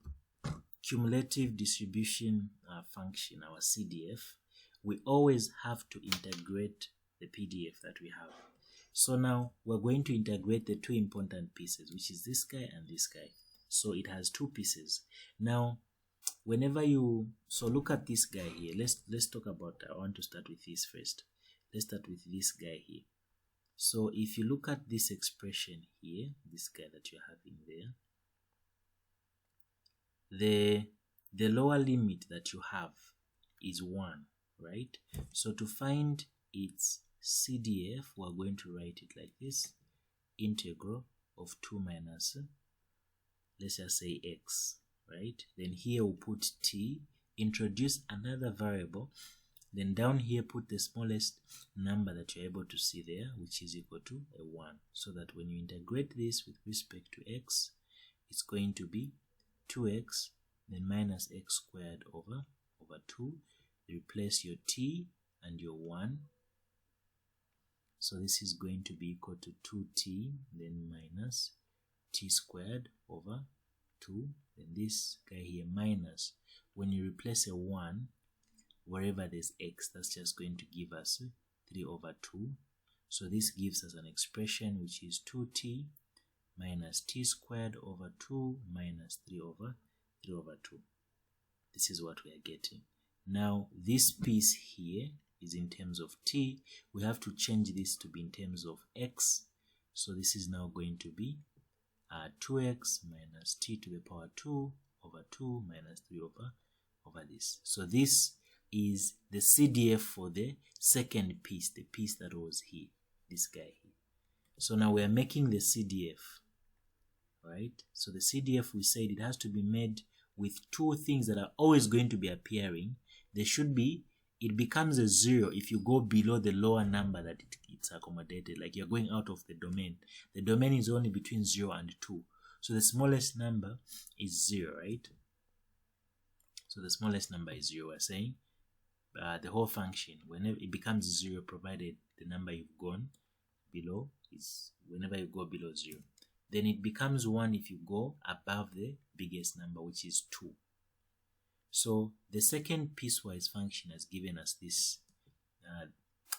A: cumulative distribution function, our CDF, we always have to integrate the PDF that we have. So now we're going to integrate the two important pieces, which is this guy and this guy. So it has two pieces. Now, whenever you, so look at this guy here. Let's talk about, I want to start with this first. Let's start with this guy here. So if you look at this expression here, this guy that you're having there, the lower limit that you have is 1, right? So to find its CDF, we're going to write it like this: integral of 2 minus, let's just say x, right? Then here we'll put t, introduce another variable, then down here put the smallest number that you're able to see there, which is equal to a 1, so that when you integrate this with respect to x, it's going to be 2x, then minus x squared over 2. Replace your t and your 1. So this is going to be equal to 2t, then minus t squared over 2. Then this guy here minus, when you replace a 1, wherever there's x, that's just going to give us 3 over 2. So this gives us an expression which is 2t minus t squared over 2 minus 3 over 2. This is what we are getting. Now this piece here is in terms of t. We have to change this to be in terms of x. So this is now going to be 2x minus t to the power 2 over 2 minus 3 over this. So this is the CDF for the second piece, the piece that was here, this guy here. So now we are making the CDF, right? So the CDF, we said it has to be made with two things that are always going to be appearing. There should be, it becomes a 0 if you go below the lower number that it's accommodated, like you're going out of the domain. The domain is only between 0 and 2. So the smallest number is 0, right? So the smallest number is 0. We're saying the whole function, whenever it becomes 0, provided the number you've gone below is, whenever you go below 0. Then it becomes 1 if you go above the biggest number, which is 2. So the second piecewise function has given us this,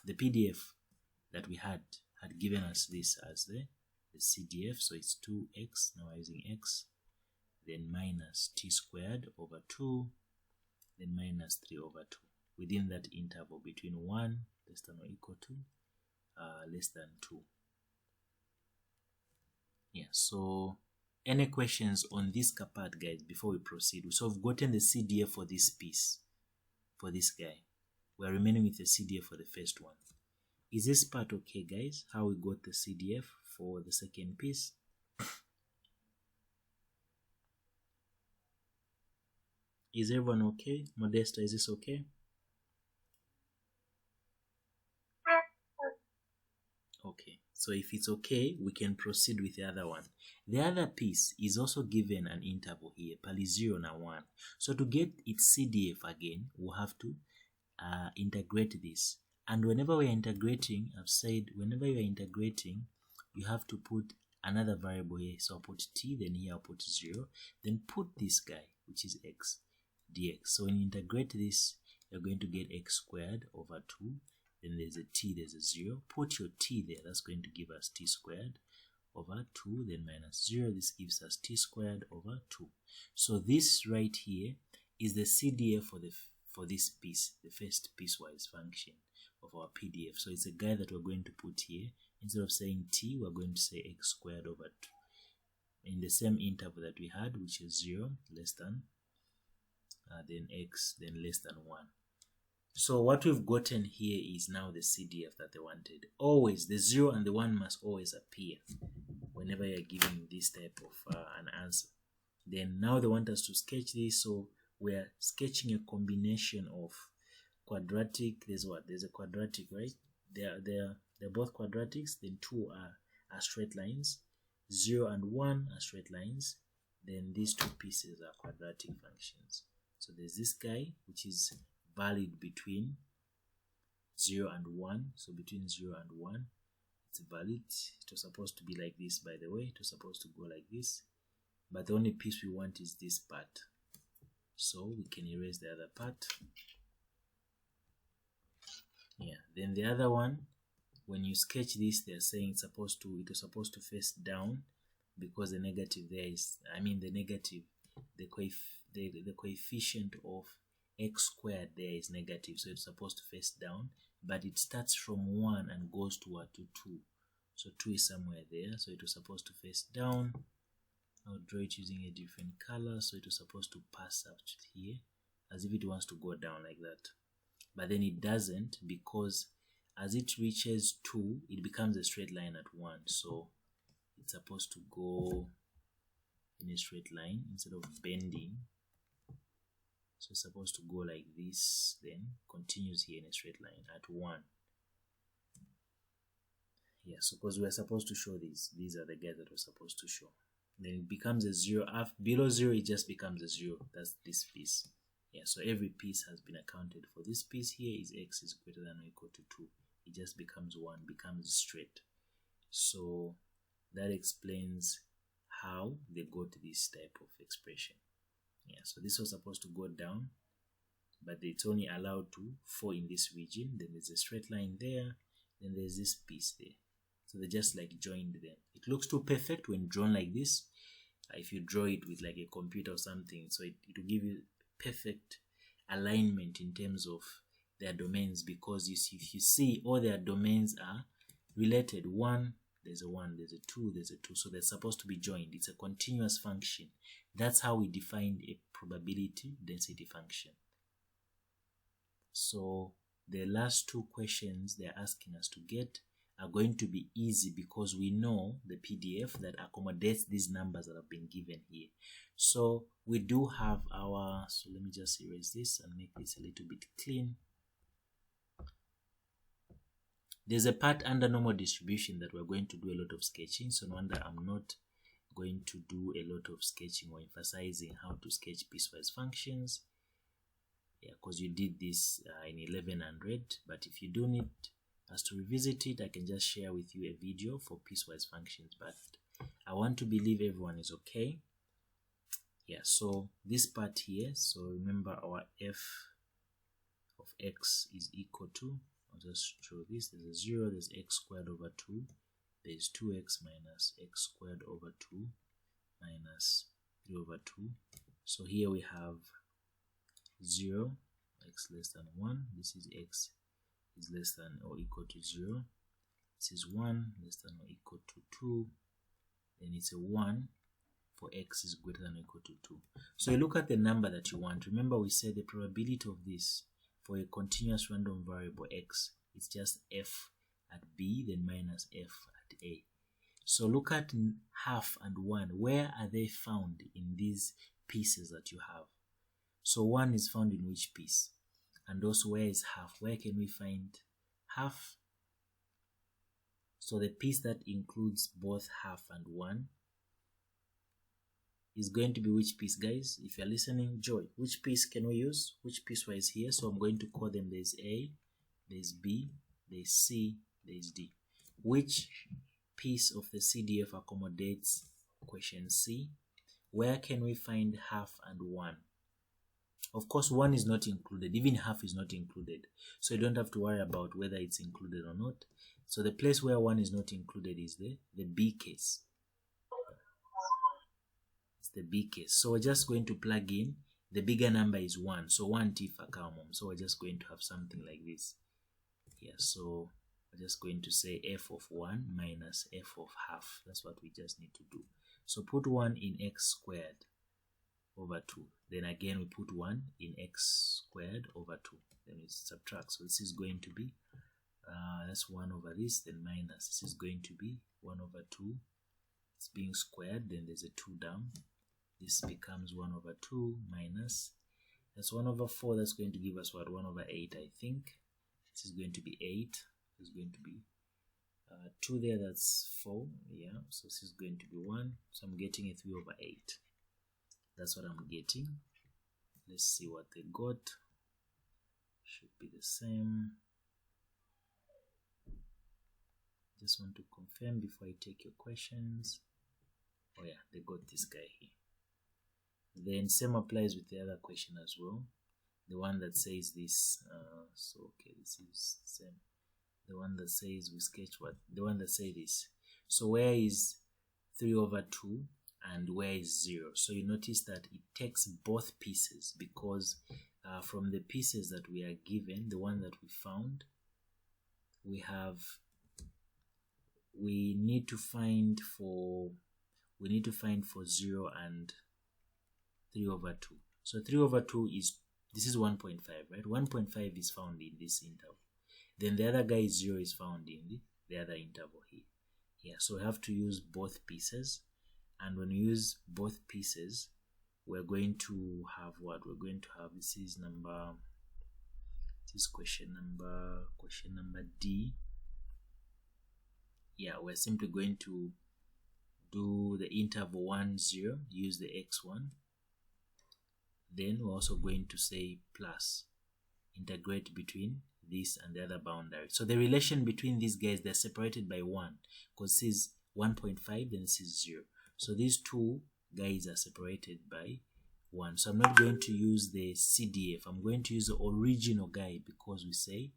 A: the PDF that we had given us this as the CDF. So it's 2x, now we're using x, then minus t squared over 2, then minus 3 over 2. Within that interval between 1 less than or equal to less than 2. Yeah, so any questions on this part, guys, before we proceed? So we've gotten the CDF for this piece, for this guy. We're remaining with the CDF for the first one. Is this part okay, guys? How we got the CDF for the second piece? Is everyone okay? Modesta, is this okay? Okay, so if it's okay, we can proceed with the other one. The other piece is also given an interval here, pali 0 and 1. So to get its CDF again, we'll have to integrate this. And whenever we're integrating, I've said, whenever you're integrating, you have to put another variable here. So I'll put t, then here I'll put 0, then put this guy, which is x, dx. So when you integrate this, you're going to get x squared over 2. Then there's a t, there's a 0. Put your t there, that's going to give us t squared over 2, then minus 0. This gives us t squared over 2. So this right here is the CDF for this piece, the first piecewise function of our PDF. So it's a guy that we're going to put here. Instead of saying t, we're going to say x squared over 2 in the same interval that we had, which is 0 less than then x, then less than 1. So what we've gotten here is now the CDF that they wanted. Always the 0 and the 1 must always appear whenever you're giving this type of an answer. Then now they want us to sketch this, so we're sketching a combination of quadratic. There's a quadratic, right? They're both quadratics. Then 2 are straight lines. 0 and 1 are straight lines. Then these two pieces are quadratic functions. So there's this guy, which is valid between 0 and 1. So between 0 and 1, it's valid. It was supposed to be like this, by the way. It was supposed to go like this. But the only piece we want is this part. So we can erase the other part. Yeah, then the other one when you sketch this, they're saying it was supposed to face down, because the negative there is, the coefficient of x squared there is negative, so it's supposed to face down, but it starts from 1 and goes to 2. So 2 is somewhere there, so it was supposed to face down. I'll draw it using a different color, so it was supposed to pass out here, as if it wants to go down like that. But then it doesn't, because as it reaches 2, it becomes a straight line at 1. So it's supposed to go in a straight line instead of bending. So it's supposed to go like this, then continues here in a straight line at 1. Yeah, suppose we're supposed to show these. These are the guys that we're supposed to show. Then it becomes a 0. Below 0, it just becomes a 0. That's this piece. Yeah, so every piece has been accounted for. This piece here is x is greater than or equal to 2. It just becomes 1, becomes straight. So that explains how they got this type of expression. Yeah, so this was supposed to go down, but it's only allowed to fall in this region. Then there's a straight line there, then there's this piece there. So they just like joined them. It looks too perfect when drawn like this. If you draw it with like a computer or something, so it will give you perfect alignment in terms of their domains, because if you see all their domains are related. 1, there's a 1, there's a 2, there's a 2, so they're supposed to be joined. It's a continuous function. That's how we defined a probability density function. So the last 2 questions they're asking us to get are going to be easy, because we know the PDF that accommodates these numbers that have been given here. So we do have our, so let me just erase this and make this a little bit clean. There's a part under normal distribution that we're going to do a lot of sketching, so no wonder I'm not going to do a lot of sketching or emphasizing how to sketch piecewise functions. Yeah, because you did this in 1100, but if you do need us to revisit it, I can just share with you a video for piecewise functions, but I want to believe everyone is okay. Yeah, so this part here, so remember our f of x is equal to, I'll just show this, there's a 0, there's x squared over 2, there's 2x minus x squared over 2 minus 3 over 2. So here we have 0, x less than 1, this is x is less than or equal to 0, this is 1 less than or equal to 2, then it's a 1 for x is greater than or equal to 2. So you look at the number that you want. Remember we said the probability of this for a continuous random variable x, it's just f at b, then minus f at a. So look at half and 1. Where are they found in these pieces that you have? So 1 is found in which piece? And also where is half? Where can we find half? So the piece that includes both half and 1 is going to be which piece, guys? If you're listening, Joy, which piece can we use? Which piecewise here? So I'm going to call them, there's A, there's B, there's C, there's D. Which piece of the CDF accommodates question C? Where can we find half and 1? Of course, 1 is not included. Even half is not included. So you don't have to worry about whether it's included or not. So the place where 1 is not included is the B case. It's the B case. So we're just going to plug in. The bigger number is 1. So 1 tifa kamom. So we're just going to have something like this. Yeah, so we're just going to say f of 1 minus f of half. That's what we just need to do. So put 1 in x squared over 2. Then again we put 1 in x squared over 2. Then we subtract. So this is going to be, that's 1 over this, then minus. This is going to be 1 over 2. It's being squared, then there's a 2 down. This becomes 1 over 2 minus. That's 1 over 4. That's going to give us what? 1 over 8, I think. This is going to be 8. This is going to be 2 there, that's 4. Yeah, so this is going to be 1. So I'm getting a 3 over 8. That's what I'm getting. Let's see what they got. Should be the same. Just want to confirm before I take your questions. Oh yeah, they got this guy here. Then same applies with the other question as well. The one that says this. So okay, this is the same. The one that says we sketch what? The one that says this. So where is 3 over 2 and where is 0? So you notice that it takes both pieces, because from the pieces that we are given, the one that we found, we need to find for 0 and 3 over 2. So 3 over 2 this is 1.5, right? 1.5 is found in this interval. Then the other guy 0 is found in the other interval here. Yeah, so we have to use both pieces. And when we use both pieces, we're going to have what? We're going to have, this is question number D. Yeah, we're simply going to do the interval 1, 0, use the x1. Then we're also going to say plus, integrate between this and the other boundary. So the relation between these guys, they're separated by 1, because this is 1.5, then this is 0. So these two guys are separated by 1. So I'm not going to use the CDF. I'm going to use the original guy, because we say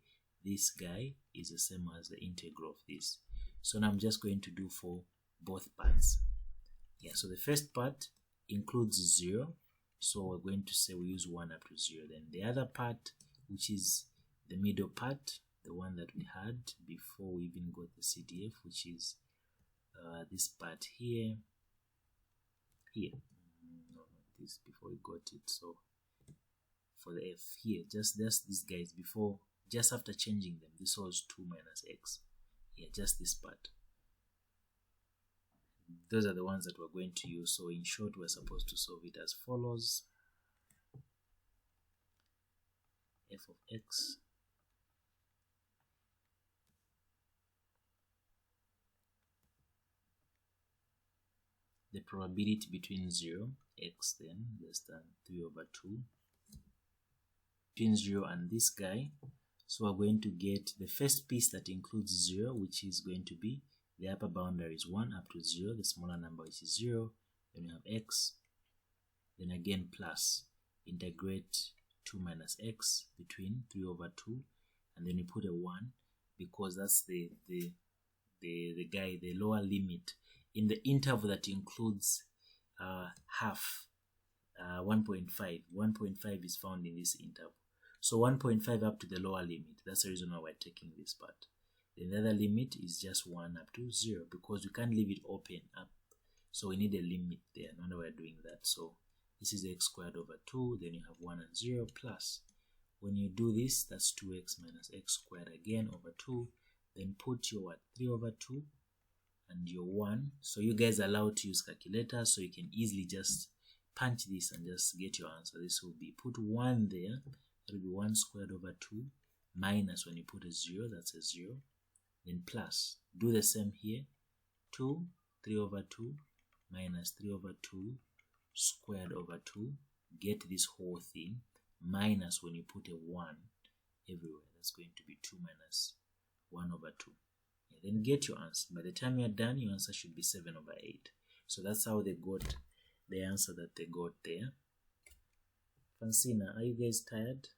A: this guy is the same as the integral of this. So now I'm just going to do for both parts. Yeah, so the first part includes 0. So we're going to say we use 1 up to 0. Then the other part, which is the middle part, the one that we had before we even got the CDF, which is this part here. No, not this, before we got it. So for the F here, just these guys before, just after changing them, this was 2 minus x. Yeah, just this part. Those are the ones that we're going to use. So in short, we're supposed to solve it as follows. F of x the probability between 0, x then less than 3 over 2, between 0 and this guy. So we're going to get the first piece that includes 0, which is going to be the upper boundary is 1 up to 0, the smaller number which is 0. Then we have x, then again plus, integrate 2 minus x between 3 over 2, and then you put a 1, because that's the guy, the lower limit in the interval that includes half, 1.5. 1.5 is found in this interval. So 1.5 up to the lower limit. That's the reason why we're taking this part. Then the other limit is just 1 up to 0, because we can't leave it open up. So we need a limit there. No wonder we're doing that. So this is x squared over 2. Then you have 1 and 0 plus. When you do this, that's 2x minus x squared again over 2. Then put your 3 over 2 and your 1. So you guys are allowed to use calculators, so you can easily just punch this and just get your answer. This will be, put 1 there. That will be 1 squared over 2 minus, when you put a 0, that's a 0. Then plus, do the same here. 2, 3 over 2 minus 3 over 2 squared over 2. Get this whole thing minus, when you put a 1 everywhere, that's going to be 2 minus 1 over 2. Yeah, then get your answer. By the time you're done, your answer should be 7 over 8. So that's how they got the answer that they got there. Francina, are you guys tired?